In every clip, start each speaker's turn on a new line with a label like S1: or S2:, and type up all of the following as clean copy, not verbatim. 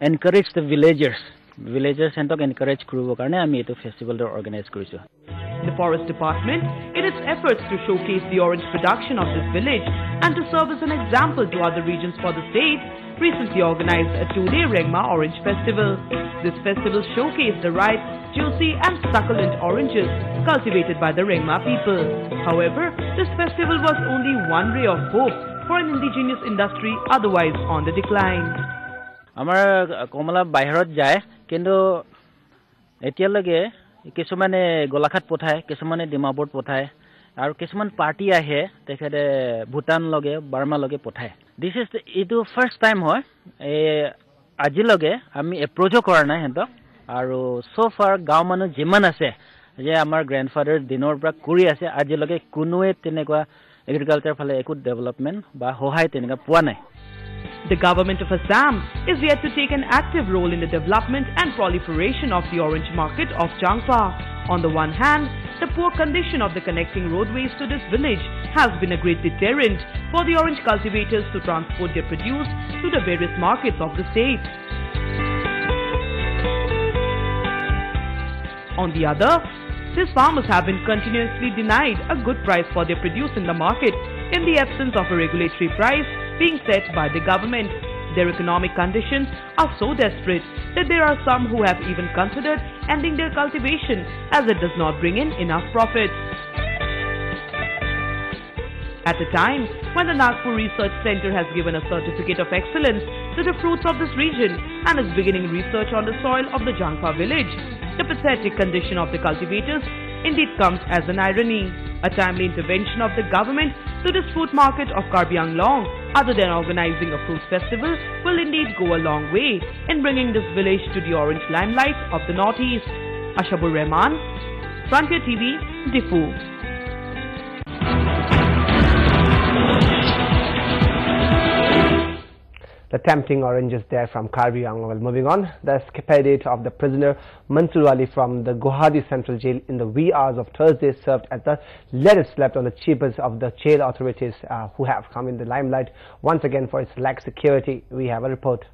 S1: encourage the villagers and encourage crew karone ami etu festival organize korisu.
S2: The Forest Department, in its efforts to showcase the orange production of this village and to serve as an example to other regions for the state, recently organized a 2-day Rengma Orange Festival. This festival showcased the ripe, juicy and succulent oranges cultivated by the Rengma people. However, this festival was only one ray of hope for an indigenous industry otherwise on the decline.
S1: Amar komala bahirat jay kintu etialage কিছুমানে গোলাঘাট পঠায় কিছুমানে ডিমাপুৰ পঠায় আৰু কিছুমান party আহে তেখেতে ভুটান লগে বাৰ্মা লগে পঠায় দিস ইজ ইটো ফাৰ্স্ট টাইম হয় আজি লগে আমি এপ্ৰোচ কৰা নাই হেঁত আৰু সো ফাৰ গাঁও মানুহ যিমান আছে যে আমাৰ গ্ৰাণ্ডফাদাৰ দিনৰ পৰা কৰি আছে আজি লগে কোনোৱে তেনেকুৱা এগ্ৰিকালচাৰ ফালে একো ডেভেলপমেন্ট বা সহায় তেনেকুৱা পোৱা নাই.
S2: The government of Assam is yet to take an active role in the development and proliferation of the orange market of Jangpa. On the one hand, the poor condition of the connecting roadways to this village has been a great deterrent for the orange cultivators to transport their produce to the various markets of the state. On the other, these farmers have been continuously denied a good price for their produce in the market in the absence of a regulatory price being set by the government. Their economic conditions are so desperate that there are some who have even considered ending their cultivation as it does not bring in enough profit. At a time when the Nagpur Research Center has given a certificate of excellence to the fruits of this region and is beginning research on the soil of the Jangpa village, the pathetic condition of the cultivators indeed comes as an irony. A timely intervention of the government to this fruit market of KARBI Anglong, other than organizing a fruit festival, will indeed go a long way in bringing this village to the orange limelight of the northeast. Ashabur Rahman, Frontier TV, Diffu.
S3: The tempting oranges there from KARBI Anglong. Well, moving on, the escapade of the prisoner Mansoor Ali from the Guwahati Central Jail in the wee hours of Thursday served as the latest slap on the cheapest of the jail authorities who have come in the limelight once again for its lax security. We have a report.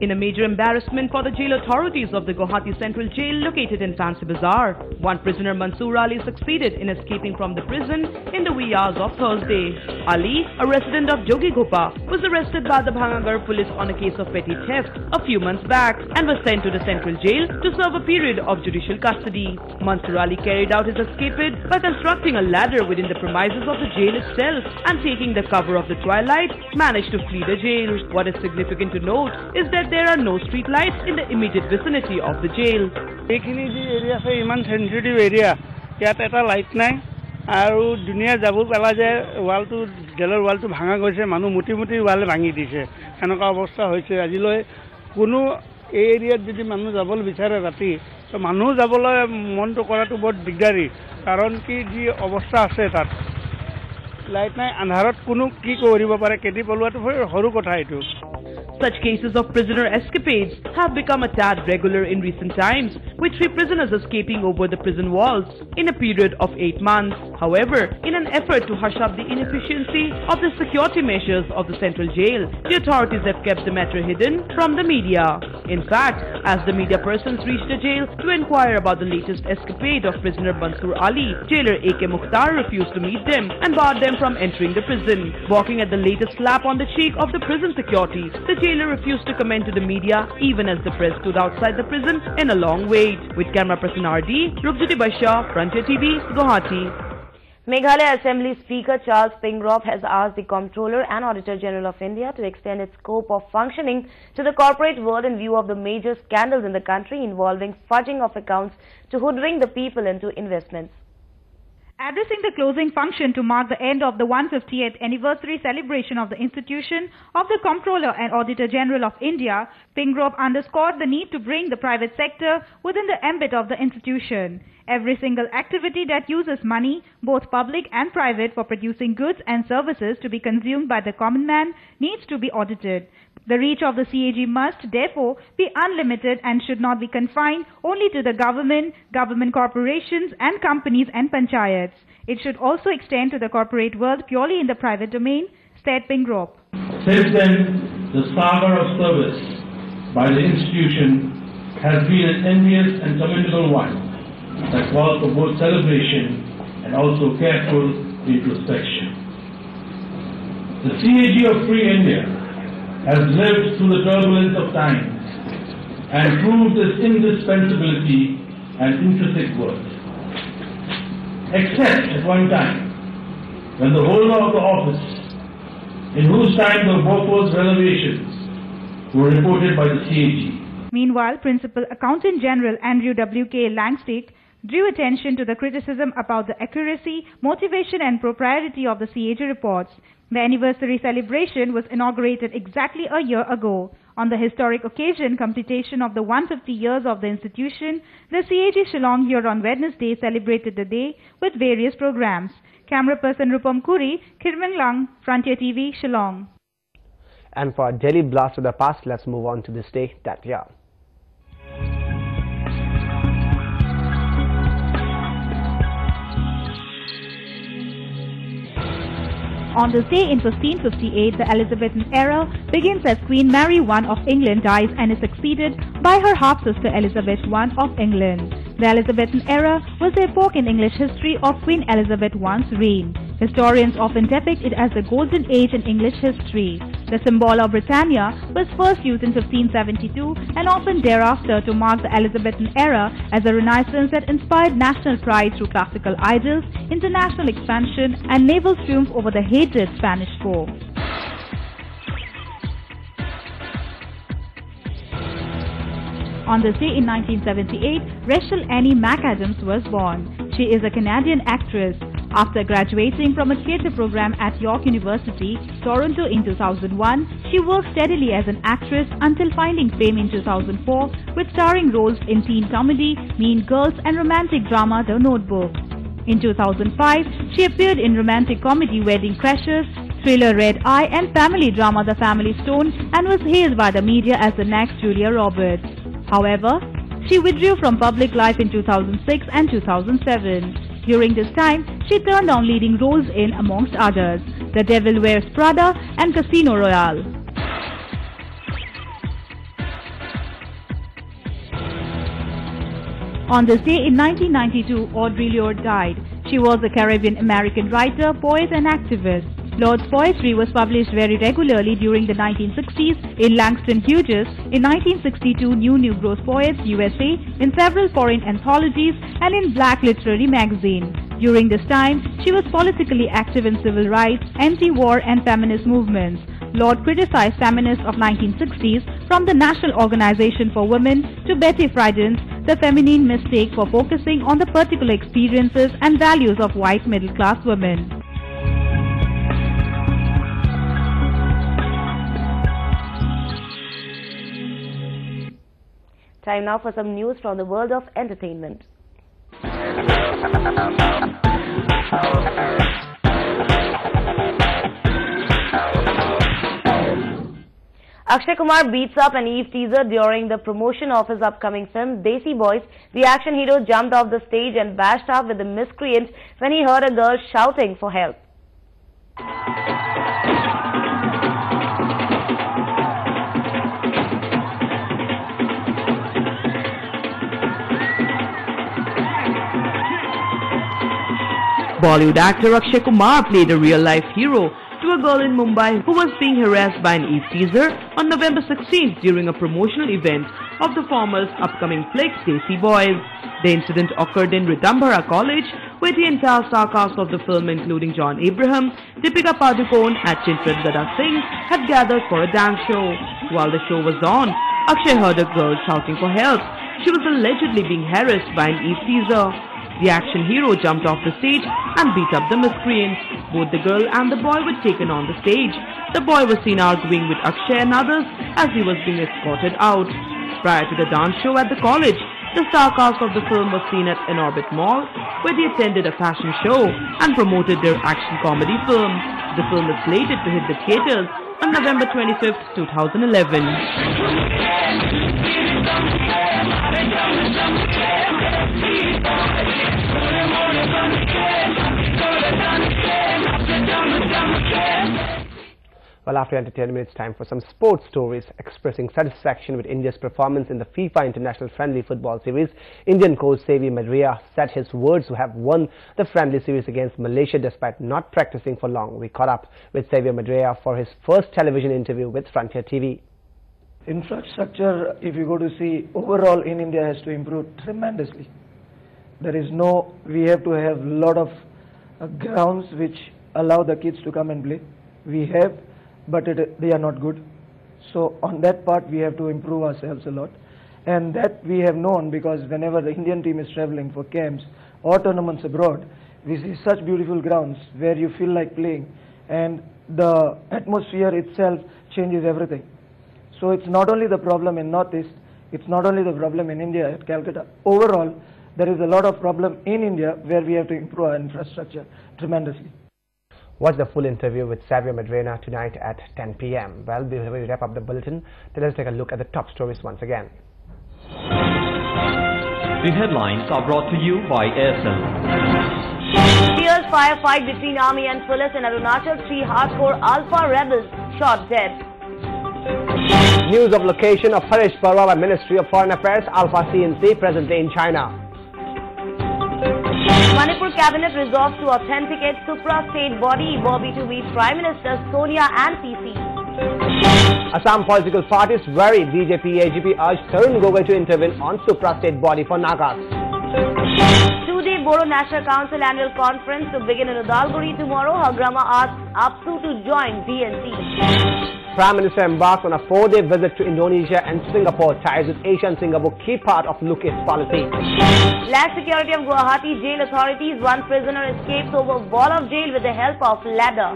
S2: In a major embarrassment for the jail authorities of the Guwahati Central Jail located in Fancy Bazaar, one prisoner Mansoor Ali succeeded in escaping from the prison in the wee hours of Thursday. Ali, a resident of Jogigopa, was arrested by the Bhangagar police on a case of petty theft a few months back and was sent to the Central Jail to serve a period of judicial custody. Mansoor Ali carried out his escapade by constructing a ladder within the premises of the jail itself and taking the cover of the twilight, managed to flee the jail. What is significant to note is that there are no street lights in the immediate vicinity of the jail.
S4: Ekhini area se iman sensitive area yat eta light nai aru dunia jabu pela je wall to jailor wall to bhanga goise manu muti muti wall bhangi dise enoka obostha hoise ajiloi kono area jodi manu jabol bichare rati to manu jabol mon to kora to bot digdari karon ki ji obostha ase tat light nai andharat kono ki koribo pare kedi polwa to horu kotha etu.
S2: Such cases of prisoner escapades have become a tad regular in recent times, with 3 prisoners escaping over the prison walls in a period of 8 months. However, in an effort to hush up the inefficiency of the security measures of the central jail, the authorities have kept the matter hidden from the media. In fact, as the media persons reached the jail to inquire about the latest escapade of prisoner Mansoor Ali, jailer A.K. Mukhtar refused to meet them and barred them from entering the prison. Balking at the latest slap on the cheek of the prison security, the jailer refused to comment to the media even as the press stood outside the prison in a long wait. With camera person RD, Rupjyoti Basha, Frontier TV, Guwahati.
S5: Meghalaya Assembly Speaker Charles Pingrop has asked the Comptroller and Auditor General of India to extend its scope of functioning to the corporate world in view of the major scandals in the country involving fudging of accounts to hoodwink the people into investments.
S6: Addressing the closing function to mark the end of the 150th anniversary celebration of the institution of the Comptroller and Auditor General of India, Pingrop underscored the need to bring the private sector within the ambit of the institution. Every single activity that uses money, both public and private, for producing goods and services to be consumed by the common man needs to be audited. The reach of the CAG must, therefore, be unlimited and should not be confined only to the government, government corporations and companies and panchayats. It should also extend to the corporate world purely in the private domain, said Pingrop.
S7: Since then, the saga of service by the institution has been an envious and commendable one that calls for both celebration and also careful introspection. The CAG of Free India has lived through the turbulence of times and proved its indispensability and intrinsic worth. Except at one time, when the holder of the office, in whose time the Bofo's renovations were reported by the CAG.
S6: Meanwhile, Principal Accountant General Andrew W.K. Langstate drew attention to the criticism about the accuracy, motivation and propriety of the CAG reports. The anniversary celebration was inaugurated exactly a year ago. On the historic occasion, completion of the 150 years of the institution, the CAG Shillong here on Wednesday celebrated the day with various programs. Camera person Rupam Kuri, Kirming Lang, Frontier TV, Shillong.
S3: And for a daily blast of the past, let's move on to this day that year.
S6: On this day in 1558, the Elizabethan era begins as Queen Mary I of England dies and is succeeded by her half-sister Elizabeth I of England. The Elizabethan era was the epoch in English history of Queen Elizabeth I's reign. Historians often depict it as the golden age in English history. The symbol of Britannia was first used in 1572 and often thereafter to mark the Elizabethan era as a renaissance that inspired national pride through classical idols, international expansion and naval triumph over the hated Spanish foe. On this day in 1978, Rachel Annie McAdams was born. She is a Canadian actress. After graduating from a theatre program at York University, Toronto in 2001, she worked steadily as an actress until finding fame in 2004 with starring roles in teen comedy, Mean Girls and romantic drama The Notebook. In 2005, she appeared in romantic comedy Wedding Crashers, thriller Red Eye and family drama The Family Stone and was hailed by the media as the next Julia Roberts. However, she withdrew from public life in 2006 and 2007. During this time, she turned on leading roles in, amongst others, The Devil Wears Prada and Casino Royale. On this day in 1992, Audre Lorde died. She was a Caribbean-American writer, poet and activist. Lorde's poetry was published very regularly during the 1960s in Langston Hughes, in 1962 New Negroes Poets, USA, in several foreign anthologies and in Black Literary Magazine. During this time, she was politically active in civil rights, anti-war and feminist movements. Lorde criticized feminists of 1960s from the National Organization for Women to Betty Friedan's The Feminine Mistake for focusing on the particular experiences and values of white middle-class women.
S5: Time now for some news from the world of entertainment. Akshay Kumar beats up an Eve teaser during the promotion of his upcoming film Desi Boys. The action hero jumped off the stage and bashed up with the miscreant when he heard a girl shouting for help.
S2: Bollywood actor Akshay Kumar played a real-life hero to a girl in Mumbai who was being harassed by an Eve teaser on November 16th during a promotional event of the former's upcoming flick Desi Boys. The incident occurred in Ridhambara College, where the entire star cast of the film, including John Abraham, Deepika Padukone and Chintrat Gada Singh, had gathered for a dance show. While the show was on, Akshay heard a girl shouting for help. She was allegedly being harassed by an Eve teaser. The action hero jumped off the stage and beat up the miscreant. Both the girl and the boy were taken on the stage. The boy was seen arguing with Akshay and others as he was being escorted out. Prior to the dance show at the college, the star cast of the film was seen at Inorbit Mall, where they attended a fashion show and promoted their action comedy film. The film is slated to hit the theatres on November 25th, 2011.
S3: Well, after entertainment, it's time for some sports stories. Expressing satisfaction with India's performance in the FIFA International Friendly Football Series, Indian coach Xavier Madrea said his words to have won the friendly series against Malaysia despite not practicing for long. We caught up with Xavier Madrea for his first television interview with Frontier TV.
S8: Infrastructure, if you go to see, overall in India has to improve tremendously. We have to have a lot of grounds which allow the kids to come and play. We have, but they are not good. So on that part we have to improve ourselves a lot, and that we have known because whenever the Indian team is traveling for camps or tournaments abroad, we see such beautiful grounds where you feel like playing, and the atmosphere itself changes everything. So it's not only the problem in Northeast, it's not only the problem in India at Calcutta. Overall, there is a lot of problem in India where we have to improve our infrastructure tremendously.
S3: Watch the full interview with Xavier Madrea tonight at 10 p.m. Well, before we wrap up the bulletin, let us take a look at the top stories once again.
S9: The headlines are brought to you by Aircel.
S5: Fierce firefight between army and police in Arunachal. 3 hardcore Alpha rebels shot dead.
S3: News of location of Harish Parwa by Ministry of Foreign Affairs, Alpha CNC presently in China.
S5: Manipur cabinet resolves to authenticate supra-state body Bobby to meet Prime Minister Sonia and PC.
S3: Assam political parties worry. BJP AGP urged Tarun Gogoi to intervene on supra-state body for Nagas.
S5: 2-day Bodo National Council annual conference to begin in Udalguri tomorrow. Hagrama asks APSU to join DNC.
S3: Prime Minister embarks on a 4-day visit to Indonesia and Singapore. Ties with Asia and Singapore key part of Lucas policy.
S5: Lax security of Guwahati jail authorities. 1 prisoner escapes over wall of jail with the help of ladder.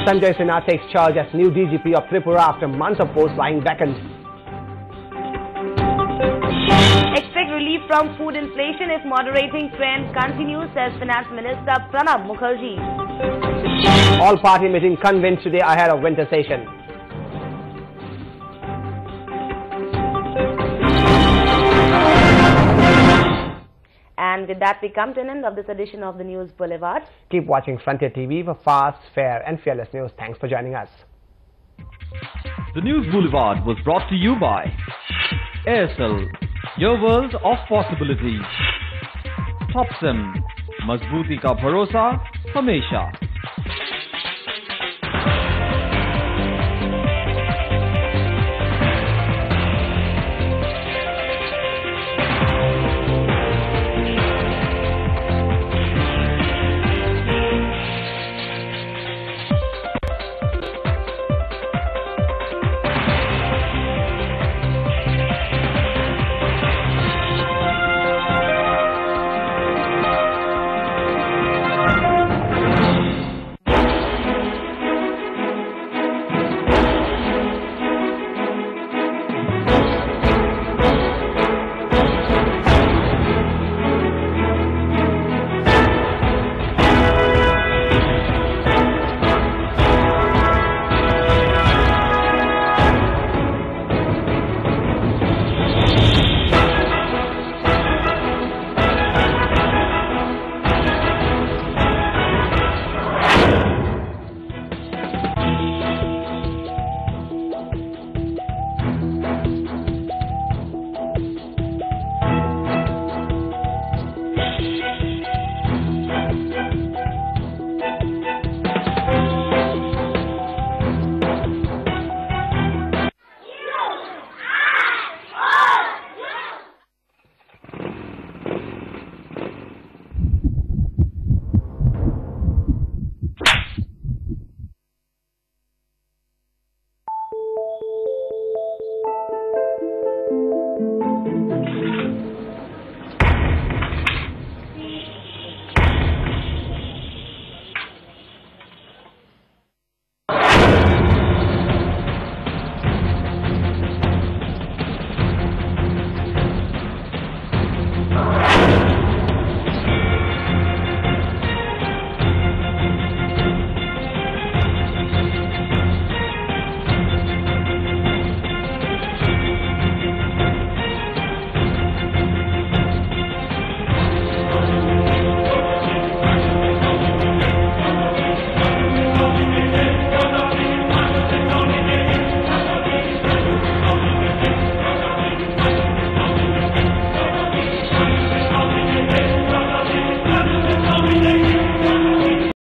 S3: Sanjay Sinha takes charge as new DGP of Tripura after months of post lying vacant.
S5: Expect relief from food inflation if moderating trend continues, says Finance Minister Pranab Mukherjee.
S3: All party meeting convened today ahead of winter session.
S5: And with that, we come to an end of this edition of the News Boulevard.
S3: Keep watching Frontier TV for fast, fair and fearless news. Thanks for joining us.
S9: The News Boulevard was brought to you by Aircel, your world of possibilities. Topsim, Mazbooti ka bharosa, hamesha.